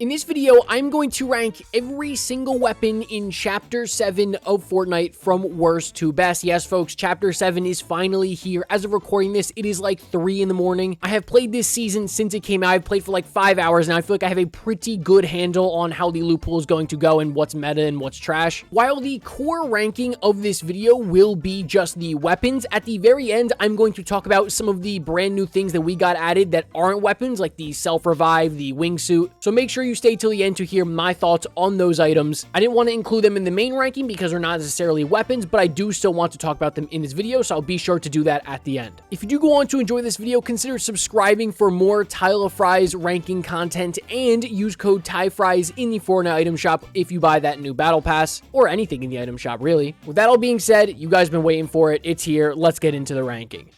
In this video, I'm going to rank every single weapon in Chapter 7 of Fortnite from worst to best. Yes, folks, Chapter 7 is finally here. As of recording this, it is like 3 in the morning. I have played this season since it came out. I've played for like 5 hours now. I feel like I have a pretty good handle on how the loot pool is going to go and what's meta and what's trash. While the core ranking of this video will be just the weapons, at the very end, I'm going to talk about some of the brand new things that we got added that aren't weapons, like the self-revive, the wingsuit. So make sure you stay till the end to hear my thoughts on those items. I didn't want to include them in the main ranking because they're not necessarily weapons, but I do still want to talk about them in this video, so I'll be sure to do that at the end. If you do go on to enjoy this video, consider subscribing for more TYFRYZ ranking content and use code TYFRYZ in the Fortnite item shop if you buy that new battle pass, or anything in the item shop, really. With that all being said, you guys have been waiting for it. It's here. Let's get into the ranking.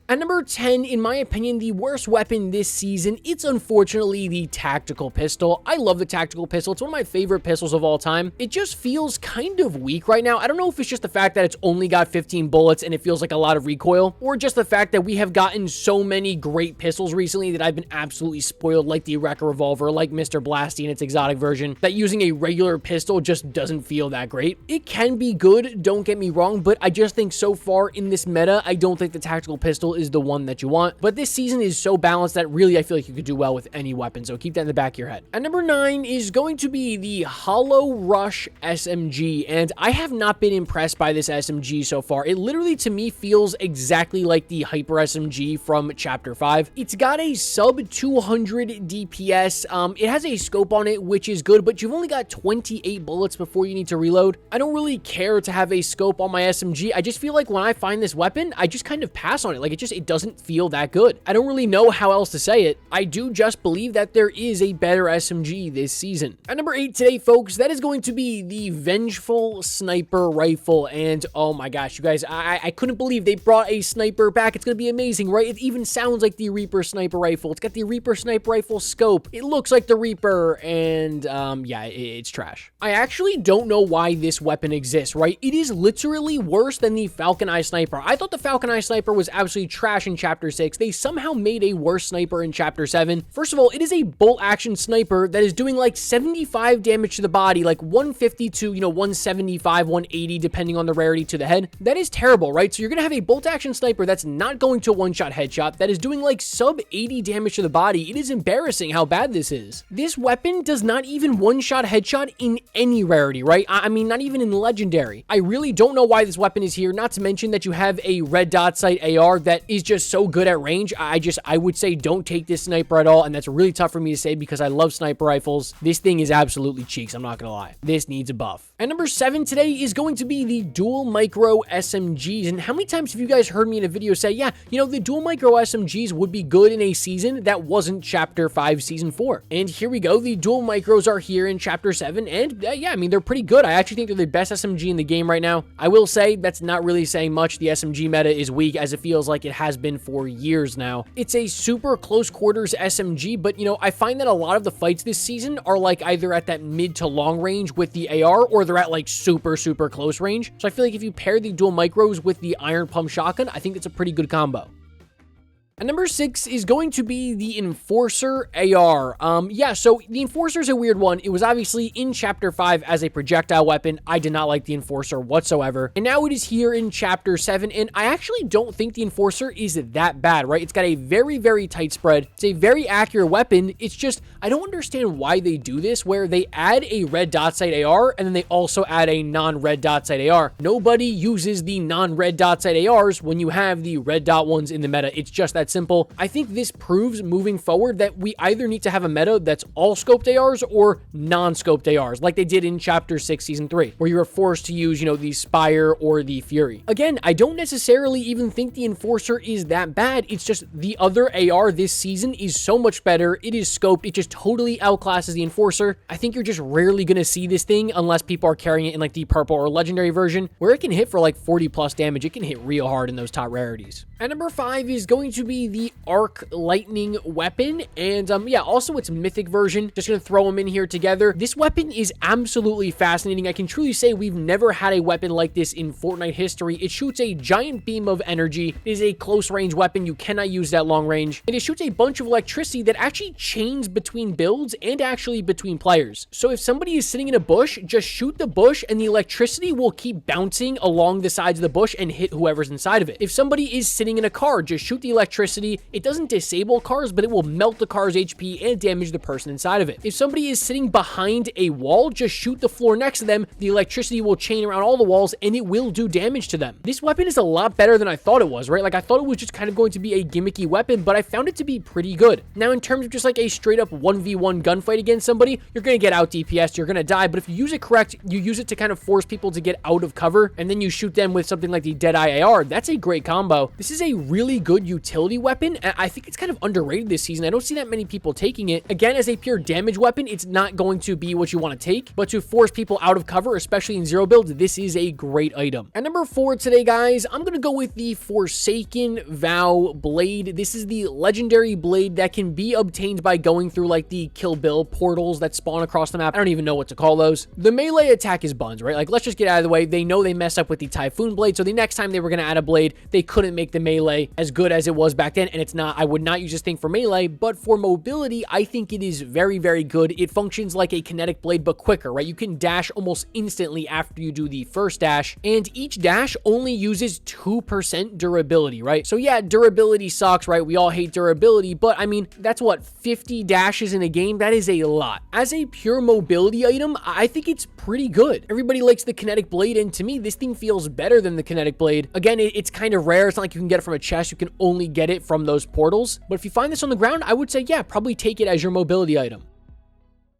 At number 10, in my opinion, the worst weapon this season, it's unfortunately the tactical pistol. I love the tactical pistol. It's one of my favorite pistols of all time. It just feels kind of weak right now. I don't know if it's just the fact that it's only got 15 bullets and it feels like a lot of recoil, or just the fact that we have gotten so many great pistols recently that I've been absolutely spoiled, like the Wrecker Revolver, like Mr. Blasty in its exotic version, that using a regular pistol just doesn't feel that great. It can be good, don't get me wrong, but I just think so far in this meta, I don't think the tactical pistol is the one that you want. But this season is so balanced that really I feel like you could do well with any weapon, so keep that in the back of your head. At number 9 is going to be the Hollow Rush SMG, and I have not been impressed by this SMG so far. It literally to me feels exactly like the Hyper SMG from Chapter 5. It's got a sub 200 DPS. It has a scope on it, which is good, but you've only got 28 bullets before you need to reload. I don't really care to have a scope on my SMG. I just feel like when I find this weapon, I just kind of pass on it. Like it doesn't feel that good. I don't really know how else to say it. I do just believe that there is a better SMG this season. At number 8 today, folks, that is going to be the Vengeful Sniper Rifle. And oh my gosh, you guys, I couldn't believe they brought a sniper back. It's going to be amazing, right? It even sounds like the Reaper Sniper Rifle. It's got the Reaper Sniper Rifle scope. It looks like the Reaper, and yeah, it's trash. I actually don't know why this weapon exists, right? It is literally worse than the Falcon Eye Sniper. I thought the Falcon Eye Sniper was absolutely trash in Chapter 6. They somehow made a worse sniper in Chapter 7. First of all, it is a bolt action sniper that is doing like 75 damage to the body, like 150 to, 175, 180, depending on the rarity to the head. That is terrible, right? So you're going to have a bolt action sniper that's not going to one-shot headshot, that is doing like sub 80 damage to the body. It is embarrassing how bad this is. This weapon does not even one-shot headshot in any rarity, right? I mean, not even in legendary. I really don't know why this weapon is here, not to mention that you have a red dot sight AR that is just so good at range. I would say don't take this sniper at all, and that's really tough for me to say because I love sniper rifles. This thing is absolutely cheeks, I'm not gonna lie. This needs a buff. And number 7 today is going to be the dual micro SMGs. And how many times have you guys heard me in a video say, yeah, the dual micro SMGs would be good in a season that wasn't Chapter 5 Season 4? And here we go. The dual micros are here in Chapter 7, and yeah, I mean, they're pretty good. I actually think they're the best SMG in the game right now. I will say that's not really saying much. The SMG meta is weak, as it feels like it has been for years now. It's a super close quarters SMG, but I find that a lot of the fights this season are like either at that mid to long range with the AR, or they're at like super close range. So I feel like if you pair the dual micros with the iron pump shotgun, I think it's a pretty good combo. And number 6 is going to be the Enforcer AR. Yeah, so the Enforcer is a weird one. It was obviously in Chapter 5 as a projectile weapon. I did not like the Enforcer whatsoever. And now it is here in Chapter 7, and I actually don't think the Enforcer is that bad, right? It's got a very tight spread. It's a very accurate weapon. It's just, I don't understand why they do this, where they add a red dot sight AR, and then they also add a non-red dot sight AR. Nobody uses the non-red dot sight ARs when you have the red dot ones in the meta. It's just that simple. I think this proves moving forward that we either need to have a meta that's all scoped ARs or non-scoped ARs, like they did in Chapter 6 Season 3, where you were forced to use, the Spire or the Fury. Again, I don't necessarily even think the Enforcer is that bad. It's just the other AR this season is so much better. It is scoped. It just totally outclasses the Enforcer. I think you're just rarely going to see this thing unless people are carrying it in like the purple or legendary version, where it can hit for like 40 plus damage. It can hit real hard in those top rarities. At number 5 is going to be be the arc lightning weapon, and yeah, also its mythic version. Just gonna throw them in here together. This weapon is absolutely fascinating. I can truly say we've never had a weapon like this in Fortnite history. It shoots a giant beam of energy. It is a close range weapon. You cannot use that long range. And it shoots a bunch of electricity that actually chains between builds and actually between players. So if somebody is sitting in a bush, just shoot the bush and the electricity will keep bouncing along the sides of the bush and hit whoever's inside of it. If somebody is sitting in a car, just shoot the electricity. It doesn't disable cars, but it will melt the car's HP and damage the person inside of it. If somebody is sitting behind a wall, just shoot the floor next to them. The electricity will chain around all the walls and it will do damage to them. This weapon is a lot better than I thought it was, right? Like I thought it was just kind of going to be a gimmicky weapon, but I found it to be pretty good. Now, in terms of just like a straight up 1v1 gunfight against somebody, you're going to get out DPS, you're going to die, but if you use it correct, you use it to kind of force people to get out of cover, and then you shoot them with something like the Deadeye AR. That's a great combo. This is a really good utility weapon, and I think it's kind of underrated this season. I don't see that many people taking it. Again, as a pure damage weapon, it's not going to be what you want to take, but to force people out of cover, especially in zero build, this is a great item. At number 4 today, guys, I'm going to go with the Forsaken Vow Blade. This is the legendary blade that can be obtained by going through like the Kill Bill portals that spawn across the map. I don't even know what to call those. The melee attack is buns, right? Like, let's just get out of the way. They know they messed up with the Typhoon blade, so the next time they were going to add a blade, they couldn't make the melee as good as it was back then, and it's not. I would not use this thing for melee, but for mobility, I think it is very, very good. It functions like a kinetic blade, but quicker, right? You can dash almost instantly after you do the first dash, and each dash only uses 2% durability, right? So yeah, durability sucks, right? We all hate durability, but I mean, that's what, 50 dashes in a game? That is a lot. As a pure mobility item, I think it's pretty good. Everybody likes the kinetic blade, and to me, this thing feels better than the kinetic blade. Again, it's kind of rare. It's not like you can get it from a chest. You can only get it from those portals. But if you find this on the ground, I would say, yeah, probably take it as your mobility item.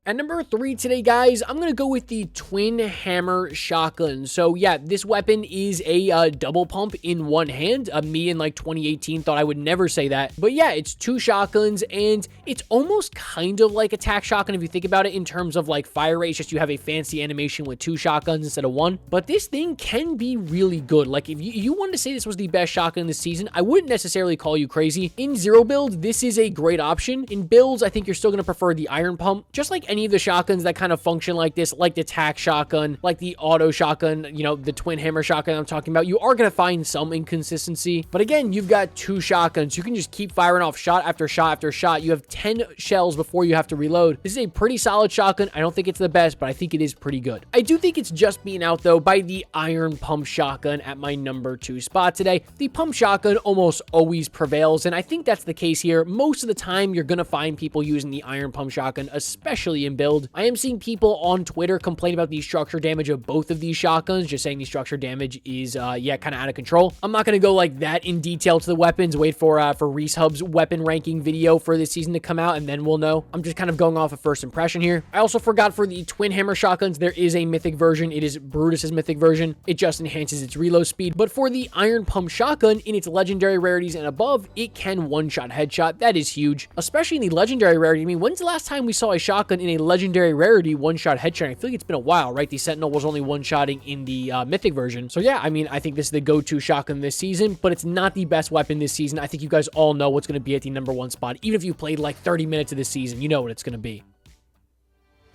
At number 3 today, guys, I'm going to go with the Twin Hammer Shotgun. So yeah, this weapon is a double pump in one hand. Me in like 2018 thought I would never say that. But yeah, it's 2 shotguns, and it's almost kind of like attack shotgun if you think about it in terms of like fire rate. It's just you have a fancy animation with 2 shotguns instead of 1. But this thing can be really good. Like if you wanted to say this was the best shotgun this season, I wouldn't necessarily call you crazy. In zero build, this is a great option. In builds, I think you're still going to prefer the iron pump. Just like any of the shotguns that kind of function like this, like the tac shotgun, like the auto shotgun, you know, the twin hammer shotgun I'm talking about, you are going to find some inconsistency. But again, you've got 2 shotguns. You can just keep firing off shot after shot after shot. You have 10 shells before you have to reload. This is a pretty solid shotgun. I don't think it's the best, but I think it is pretty good. I do think it's just being out though by the iron pump shotgun at my number 2 spot today. The pump shotgun almost always prevails, and I think that's the case here. Most of the time, you're going to find people using the iron pump shotgun, especially in build. I am seeing people on Twitter complain about the structure damage of both of these shotguns, just saying the structure damage is, yeah, kind of out of control. I'm not going to go like that in detail to the weapons. Wait for Reese Hub's weapon ranking video for this season to come out, and then we'll know. I'm just kind of going off of first impression here. I also forgot for the twin hammer shotguns, there is a mythic version. It is Brutus's mythic version. It just enhances its reload speed. But for the iron pump shotgun, in its legendary rarities and above, it can one-shot headshot. That is huge, especially in the legendary rarity. I mean, when's the last time we saw a shotgun in a legendary rarity one-shot headshot? I feel like it's been a while, right? The Sentinel was only one-shotting in the mythic version. So yeah, I mean, I think this is the go-to shotgun this season, but it's not the best weapon this season. I think you guys all know what's going to be at the number 1 spot. Even if you played like 30 minutes of this season, you know what it's going to be.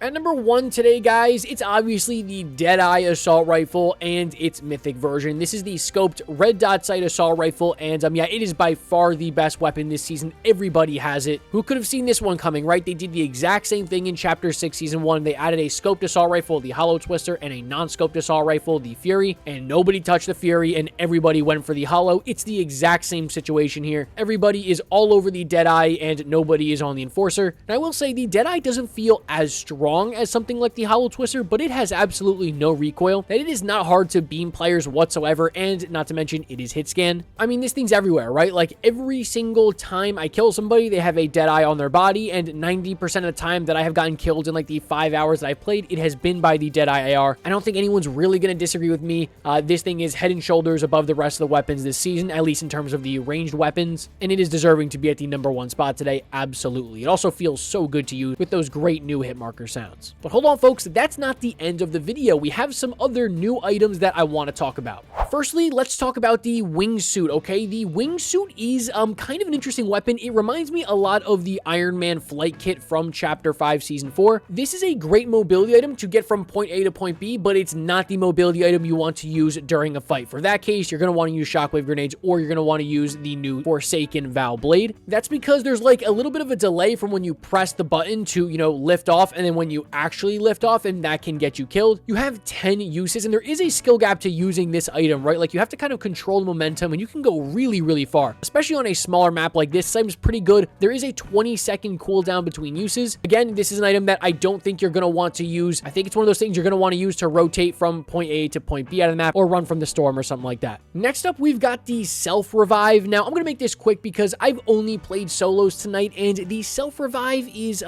At number 1 today, guys, it's obviously the Deadeye Assault Rifle and its mythic version. This is the scoped red dot sight assault rifle, and yeah, it is by far the best weapon this season. Everybody has it. Who could have seen this one coming, right? They did the exact same thing in Chapter 6, Season 1. They added a scoped assault rifle, the Hollow Twister, and a non-scoped assault rifle, the Fury, and nobody touched the Fury, and everybody went for the Hollow. It's the exact same situation here. Everybody is all over the Deadeye, and nobody is on the Enforcer. And I will say, the Deadeye doesn't feel as strong as something like the Hollow Twister, but it has absolutely no recoil, that it is not hard to beam players whatsoever, and not to mention it is hit scan. I mean, this thing's everywhere, right? Like every single time I kill somebody, they have a Deadeye on their body, and 90% of the time that I have gotten killed in like the 5 hours that I've played, it has been by the Deadeye AR. I don't think anyone's really going to disagree with me. This thing is head and shoulders above the rest of the weapons this season, at least in terms of the ranged weapons, and it is deserving to be at the number 1 spot today, absolutely. It also feels so good to use with those great new hit marker sounds. cooldowns. But hold on, folks, that's not the end of the video. We have some other new items that I want to talk about. Firstly, let's talk about the wingsuit, okay? The wingsuit is kind of an interesting weapon. It reminds me a lot of the Iron Man flight kit from Chapter 5, Season 4. This is a great mobility item to get from point A to point B, but it's not the mobility item you want to use during a fight. For that case, you're going to want to use shockwave grenades, or you're going to want to use the new Forsaken Val Blade. That's because there's like a little bit of a delay from when you press the button to, you know, lift off, and then when you actually lift off, and that can get you killed. You have 10 uses, and there is a skill gap to using this item, right? Like, you have to kind of control the momentum, and you can go really, really far, especially on a smaller map like this. This item is pretty good. There is a 20-second cooldown between uses. Again, this is an item that I don't think you're going to want to use. I think it's one of those things you're going to want to use to rotate from point A to point B out of the map, or run from the storm or something like that. Next up, we've got the self-revive. Now, I'm going to make this quick because I've only played solos tonight, and the self-revive is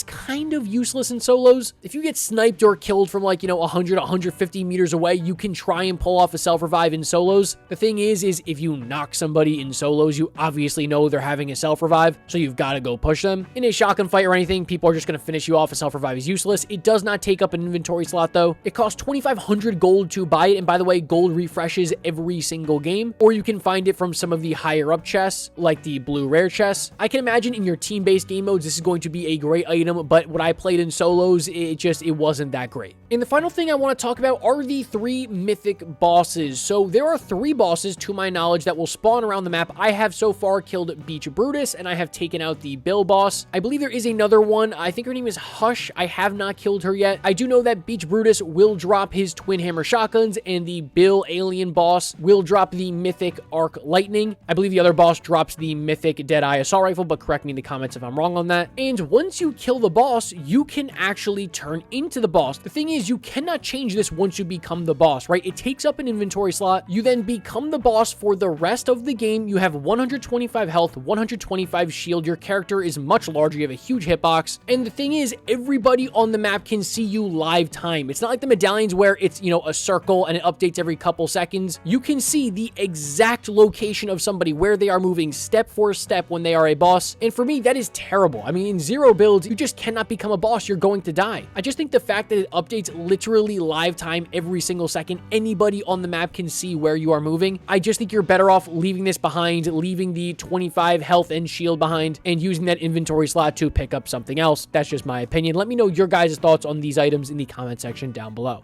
kind of useless in solos. If you get sniped or killed from, like, you know, 100, 150 meters away, you can try and pull off a self-revive in solos. The thing is if you knock somebody in solos, you obviously know they're having a self-revive, so you've got to go push them. In a shotgun fight or anything, people are just going to finish you off. A self-revive is useless. It does not take up an inventory slot, though. It costs 2,500 gold to buy it, and by the way, gold refreshes every single game, or you can find it from some of the higher up chests, like the blue rare chests. I can imagine in your team-based game modes, this is going to be a great item, but what I played in solos, it wasn't that great. And the final thing I want to talk about are the 3 mythic bosses. So there are 3 bosses, to my knowledge, that will spawn around the map. I have so far killed Beach Brutus, and I have taken out the Bill boss. I believe there is another one. I think her name is Hush. I have not killed her yet. I do know that Beach Brutus will drop his twin hammer shotguns, and the Bill alien boss will drop the mythic arc lightning. I believe the other boss drops the mythic Deadeye assault rifle, but correct me in the comments if I'm wrong on that. And once you kill the boss, you can actually turn into the boss. The thing is, you cannot change this once you become the boss, right? It takes up an inventory slot. You then become the boss for the rest of the game. You have 125 health, 125 shield. Your character is much larger. You have a huge hitbox. And the thing is, everybody on the map can see you live time. It's not like the medallions where it's, you know, a circle and it updates every couple seconds. You can see the exact location of somebody, where they are moving step for step when they are a boss. And for me, that is terrible. I mean, in zero builds, you just cannot become a boss. You're going to die. I just think the fact that it updates literally live time every single second, anybody on the map can see where you are moving. I just think you're better off leaving this behind, leaving the 25 health and shield behind, and using that inventory slot to pick up something else. That's just my opinion. Let me know your guys' thoughts on these items in the comment section down below.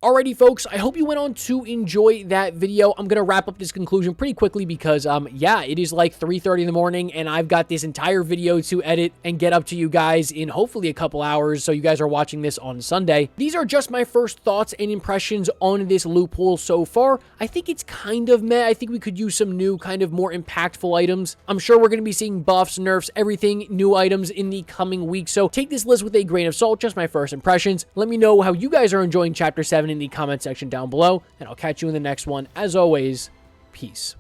Alrighty, folks, I hope you went on to enjoy that video. I'm going to wrap up this conclusion pretty quickly because, yeah, it is like 3:30 in the morning, and I've got this entire video to edit and get up to you guys in hopefully a couple hours, so you guys are watching this on Sunday. These are just my first thoughts and impressions on this loot pool so far. I think it's kind of meh. I think we could use some new, kind of more impactful items. I'm sure we're going to be seeing buffs, nerfs, everything, new items in the coming weeks, so take this list with a grain of salt, just my first impressions. Let me know how you guys are enjoying Chapter 7 in the comment section down below, and I'll catch you in the next one. As always, peace.